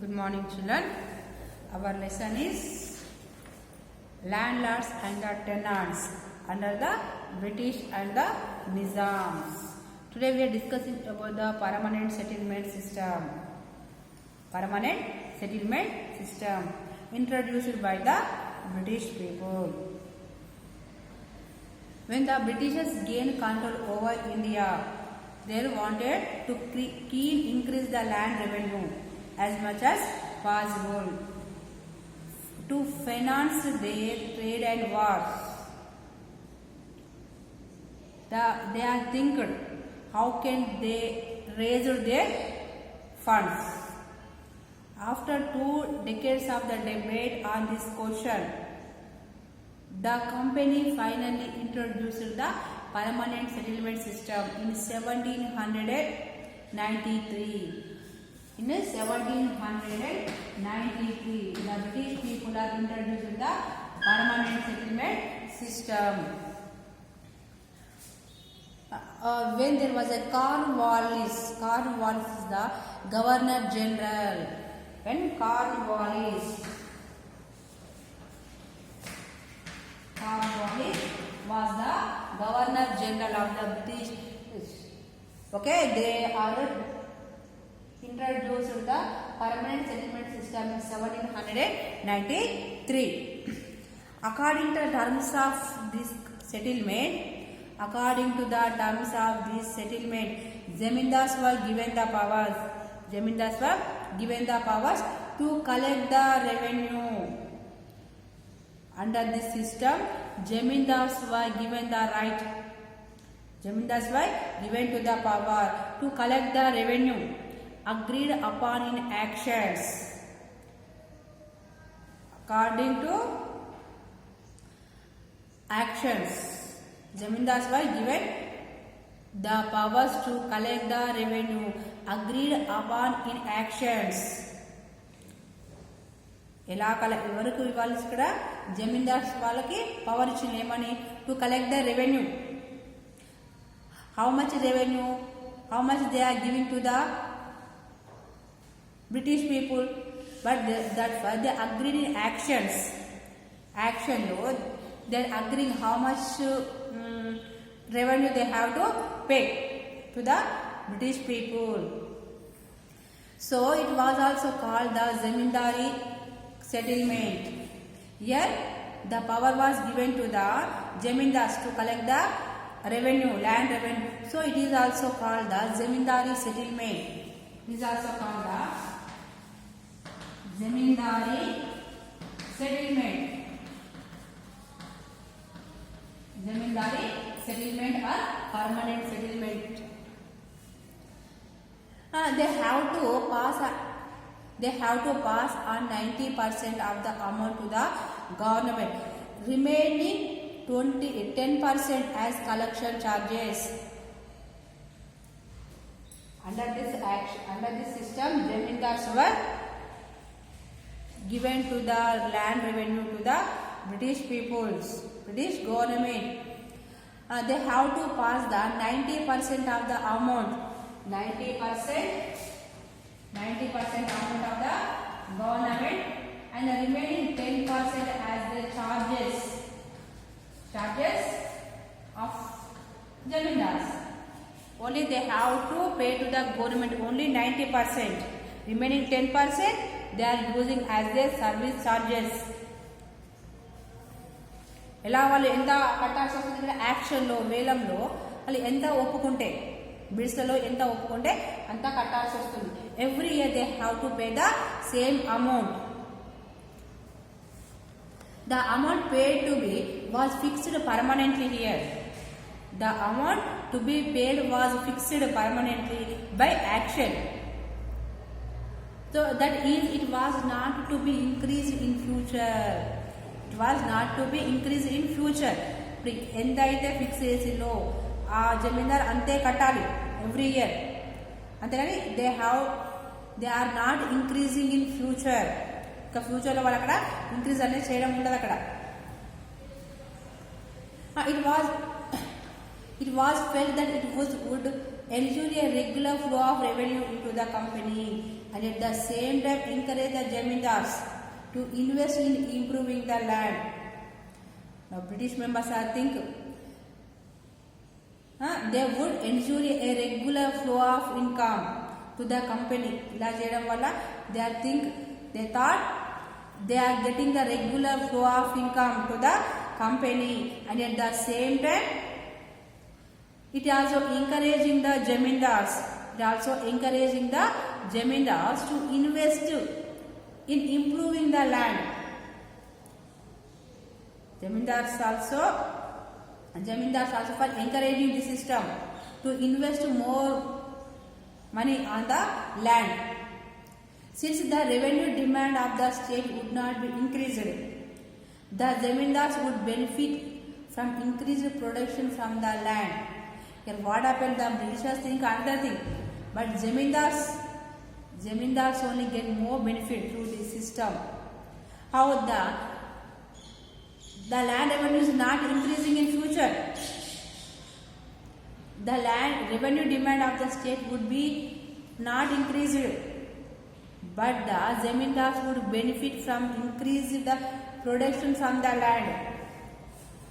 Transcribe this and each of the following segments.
Good morning, children. Our lesson is landlords and the tenants under the British and the Nizams. Today we are discussing about the permanent settlement system. Permanent settlement system introduced by the British people. When the Britishers gained control over India, they wanted to increase the land revenue as much as possible to finance their trade and wars. They are thinking how can they raise their funds. After 2 decades of the debate on this question, the company finally introduced the permanent settlement system in 1793. In 1793, the British people have introduced the permanent settlement system. When there was a Cornwallis is the Governor General. When Cornwallis was the Governor General of the British. Okay, they are introduced the permanent settlement system in 1793. According to the terms of this settlement, Zamindars were given the powers to collect the revenue. Under this system, Zamindars were given the power to collect the revenue agreed upon in actions. According to actions, Zamindars were given the powers to collect the revenue agreed upon in actions. ఎవరికి ఇవ్వాలి ఇక్కడ zamindars వాళ్ళకి power ఇచ్చిన ఏమని to collect the revenue. How much revenue, how much they are giving to the British people, but that they agreed in actions. యాక్షన్లో they are agreeing how much revenue they have to pay to the British people. So it was also called the zamindari settlement. Here the power was given to the Zamindars to collect the revenue, land revenue. So it is also called the Zamindari settlement. It is also called the Zamindari settlement. Zamindari settlement or permanent settlement. They have to pass on 90% of the amount to the government, remaining 10% as collection charges. Under this system, Zamindars were given to the land revenue to the British government. They have to pass the 90% of the amount. 90% amount of the government and the remaining 10% as the charges of Zamindars. Only they have to pay to the government only 90%. Remaining 10% they are using as their service charges. ఎలా వాళ్ళు ఎంత కట్టాల్సి వస్తుంది యాక్షన్లో వేలంలో వాళ్ళు ఎంత ఒప్పుకుంటే బిడ్స్లో ఎంత ఒప్పుకుంటే అంత కట్టాల్సి వస్తుంది. Every year they have to pay the same amount. The amount paid to be was fixed permanently here. The amount to be paid was fixed permanently by action. So that is it was not to be increase in future. ఇప్పుడు ఎంత అయితే fix చేసిందో ఆ జమీందార్ అంతే కట్టాలి every year. అంతేగాని they are not increasing in future. ఇంకా ఫ్యూచర్లో వాళ్ళు అక్కడ ఇంక్రీజ్ అనేది చేయడం ఉండదు అక్కడ. It was felt that it would ensure a regular flow of revenue into the company. and at the same time encourage the zamindars to invest in improving the land. Now British members are think they would ensure a regular flow of income to the company. ఇలా చేయడం వల్ల they thought they are getting the regular flow of income to the company, and at the same time it also encouraging the zamindars. It also encouraging the zamindars to invest in improving the land. Zamindars also for encouraging the system to invest more money on the land. Since the revenue demand of the state would not be increased, the zamindars would benefit from increased production from the land. Here what happened, the Britishers think another thing, but zamindars only get more benefit through this system. How the land revenue is not increasing in future. The land revenue demand of the state would be not increased, but the zamindars would benefit from increased the production from the land.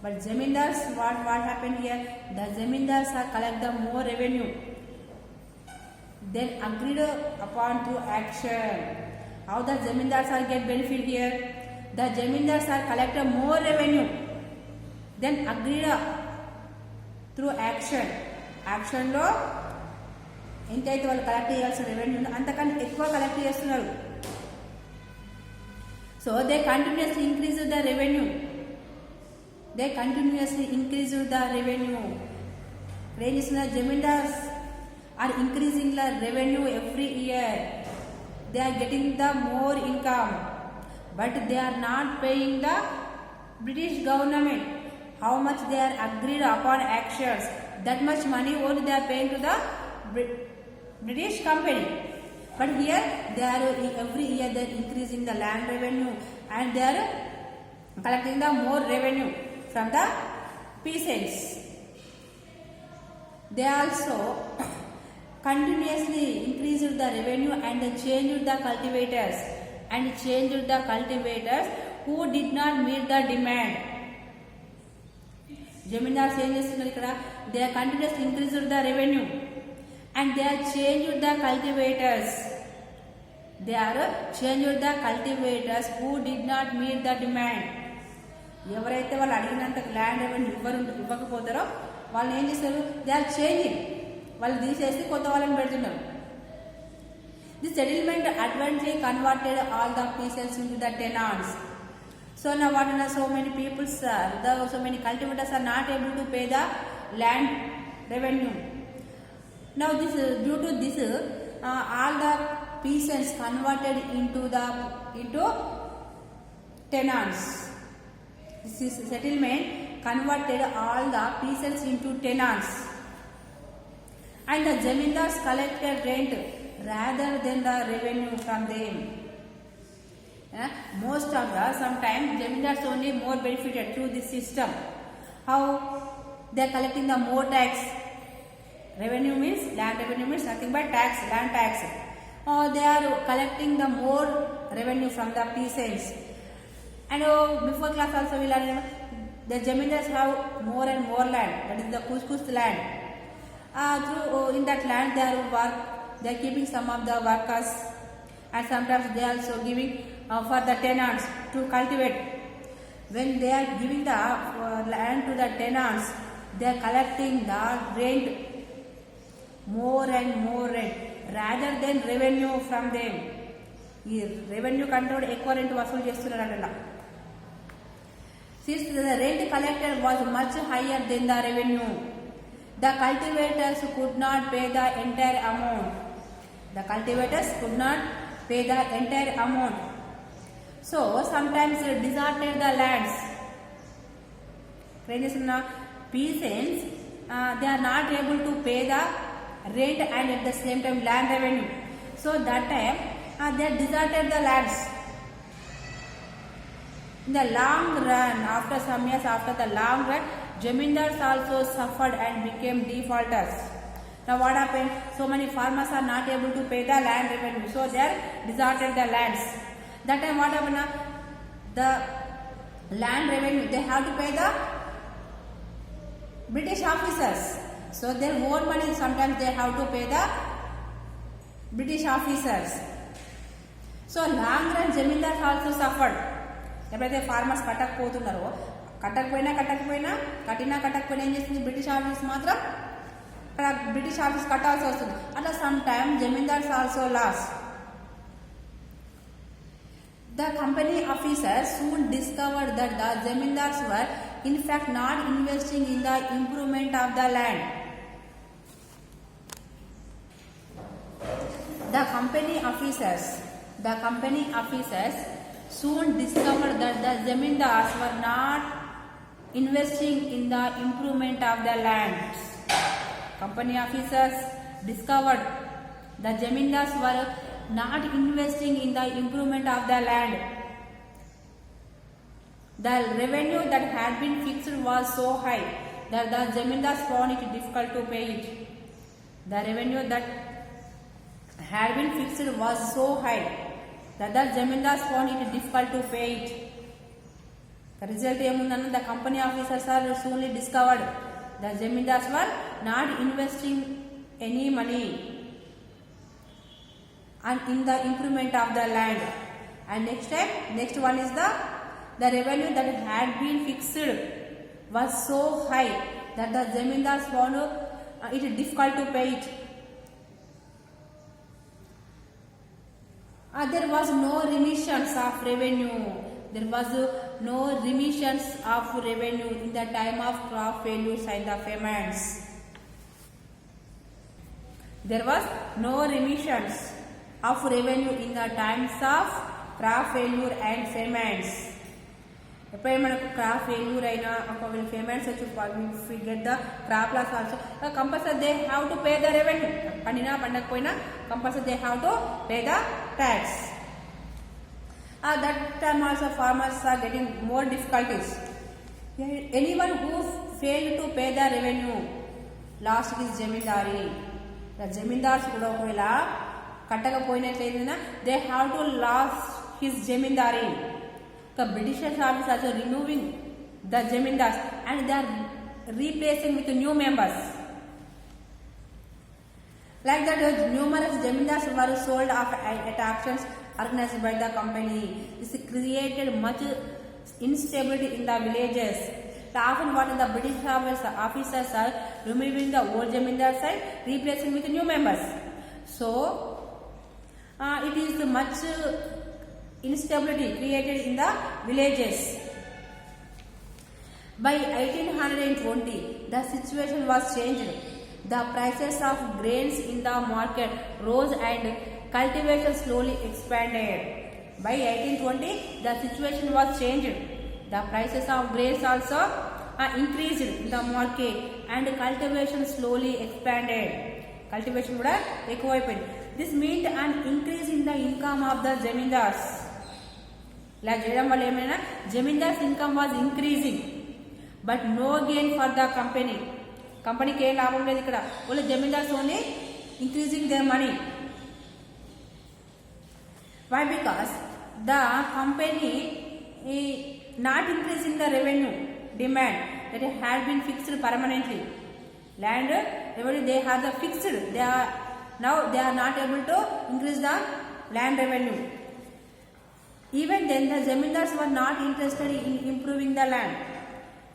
But zamindars, what happened here? The zamindars are collect the more revenue, then agreed upon through action. How the zamindars are get benefit here? The zamindars are collect more revenue, then agreed through action. Action లో ఎంతైతే వాళ్ళు collect చేయాల్సిన revenue అంతకన్నా ఎక్కువ collect చేస్తున్నారు. So they continuously increase the revenue. ఏం చేస్తున్నారు? Zamindars are increasing the revenue every year. They are getting the more income, but they are not paying the British government how much they are agreed upon actions. That much money only they are paying to the British company. But here they are every year they are increasing the land revenue and they are collecting the more revenue from the peasants. They also continuously increased the revenue and changed the cultivators who did not meet the demand. Zamindars ఏం చేస్తున్నారు ఇక్కడ? They are continuously increased the revenue and they are changed the cultivators. Who did not meet the demand. ఎవరైతే వాళ్ళు అడిగినంత land revenue ఇవ్వకపోతారో వాళ్ళు ఏం చేస్తారు? They are changing. వాళ్ళు తీసేసి కొత్త వాళ్ళని పెడుతున్నారు. The settlement advantage converted all the pieces into the tenants. So now what are so many people, so many cultivators are not able to pay the land revenue. Now due to this, all the peasants converted into tenants. This is settlement converted all the peasants into tenants, and the zamindars collected rent rather than the revenue from them. Most of the sometimes zamindars only more benefited through this system. How they are collecting the more tax. Revenue means land revenue means nothing but tax, land tax. They are collecting the more revenue from the peasants. And before class also we learned the zamindars have more and more land. That is the Kus land. In that land they are keeping some of the workers, and sometimes they are also giving for the tenants to cultivate. When they are giving the land to the tenants, they are collecting the rent, more and more rent rather than revenue from them. ఈ revenue control ఎక్కువ rent వసూలు చేస్తున్నారట. Since the rent collected was much higher than the revenue, the cultivators could not pay the entire amount. So sometimes they deserted the lands. Peasants, they are not able to pay the rent and at the same time land revenue. So that time they deserted the lands. In the long run, after some years, zamindars also suffered and became defaulters. Now what happened? So many farmers are not able to pay the land revenue, so they are deserted the lands. That time what happened? The land revenue they have to pay the British officers. So their own money sometimes they have to pay the British officers. So long run Zamindar also suffered. ఎప్పుడైతే farmers కట్టకపోతున్నారో కట్టినా ఏం చేస్తుంది British office మాత్రం అక్కడ British office కట్టాల్సి వస్తుంది. అట్లా some time zamindars also loss. The company officers soon discovered that the zamindars were in fact not investing in the improvement of the land. The company officers soon discovered that the zamindars were not investing in the improvement of the land. Company officers discovered the zamindars were not investing in the improvement of the land. The revenue that had been fixed was so high that the zamindars found it difficult to pay it. The revenue that had been fixed was so high that the zamindars found it difficult to pay it. The result ఏముందన్న the company officers are soon discovered the zamindars were not investing any money and in the improvement of the land. And next one is the revenue that had been fixed was so high that the zamindars found it difficult to pay it. There was no remissions of revenue. There was no remissions of revenue in the time of crop failures and the famines. There was no remissions of revenue in the times of crop failure and famines. ఎప్పుడైనా మనకు crop failure అయినా ఒకవేళ payments వచ్చి get the crop loss also compulsory they have to pay the revenue. పండకపోయినా compulsory they have to pay the tax. That time also farmers are getting more difficulties. Anyone who failed to pay the revenue lost his zamindari. The zamindars కూడా ఒకవేళ కట్టకపోయినట్లయినా they have to loss his zamindari. The British officers also removing the zamindars and they are replacing with new members. Like that, numerous zamindars were sold off at auctions organized by the company. This created much instability in the villages. So often what the British officers are removing the old zamindars and replacing with new members. So it is much instability created in the villages. By 1820, the situation was changed. The prices of grains in the market rose and cultivation slowly expanded. By 1820, the situation was changed. The prices of grains also increased in the market and cultivation slowly expanded. Cultivation kuda ఎక్కువైపోయింది. This meant an increase in the income of the zamindars. ఇలా చేయడం వల్ల ఏమైనా zamindars income was increasing but no gain for the company. కంపెనీకి ఏం లాభం లేదు ఇక్కడ. Only zamindars only increasing their money. Why? Because the company not increasing the revenue demand that had been fixed permanently. Land revenue they have the fixed. Now they are not able to increase the land revenue. Even then the zamindars were not interested in improving the land.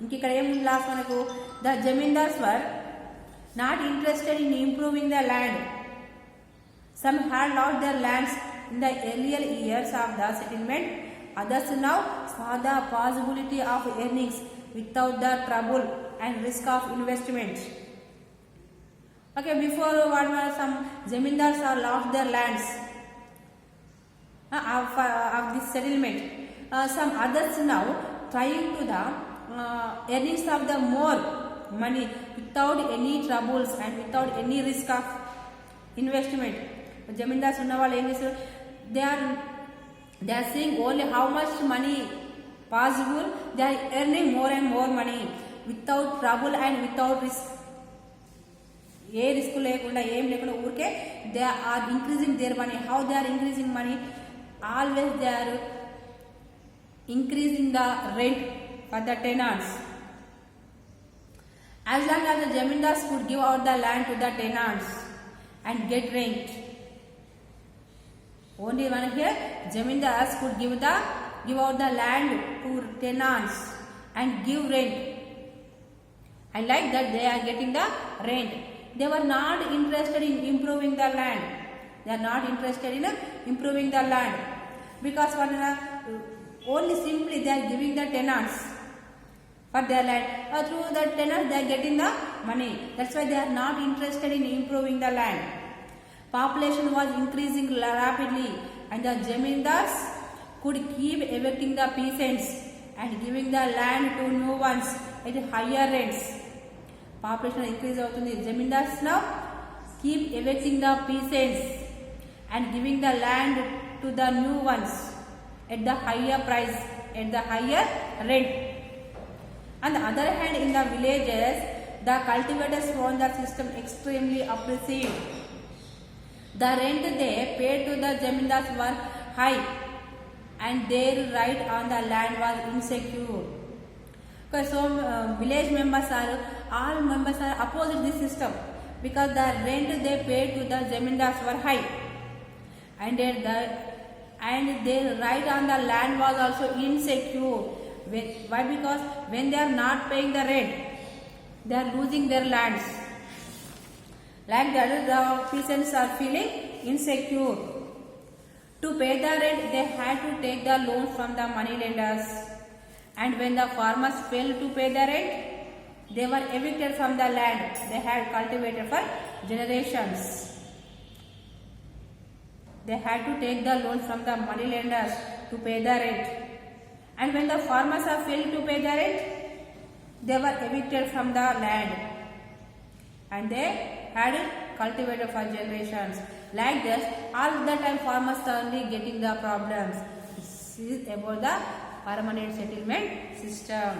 ఇంక ఇక్కడ ఏముంది last మనకు? The zamindars were not interested in improving the land. Some had lost their lands in the earlier years of the settlement. Others now saw the possibility of earnings without the trouble and risk of investment. Okay, before what were some zamindars have lost their lands of this settlement. Some others now trying to the earnings of the more money without any troubles and without any risk of investment. Zamindars unna vallu em chesaru? They are seeing only how much money possible. They are earning more and more money without trouble and without risk. ఏ risk లేకుండా ఏం లేకుండా ఊరికే they are increasing their money. How they are increasing money? Always they are increasing the rent for the tenants. As long as the zamindars could give out the land to the tenants and get rent, only one here, zamindars could give out the land to tenants and give rent, and like that they are getting the rent. They were not interested in improving the land. They are not interested in improving the land, because only simply they are giving the tenants for their land. Through the tenants they are getting the money. That's why they are not interested in improving the land. Population was increasing rapidly, and the zamindars could keep evicting the peasants and giving the land to new ones at higher rents. Population increase అవుతుంది. Zamindars now keep evicting the peasants and giving the land to the new ones at the higher price, at the higher rent. On the other hand, in the villages, the cultivators found the system extremely oppressive. The rent they paid to the zamindars were high, and their right on the land was insecure. So village members all members are opposite this system, because the rent they paid to the zamindars were high, and their right on the land was also insecure. Why? Because when they are not paying the rent, they are losing their lands. Like that, the peasants are feeling insecure. To pay the rent, they had to take the loans from the money lenders, and when the farmers failed to pay the rent, they were evicted from the land they had cultivated for generations. They had to take the loan from the money lenders to pay the rent, and when the farmers are failed to pay the rent, they were evicted from the land, and they had cultivated for generations. Like this, all the time farmers are only getting the problems. This is about the permanent settlement system.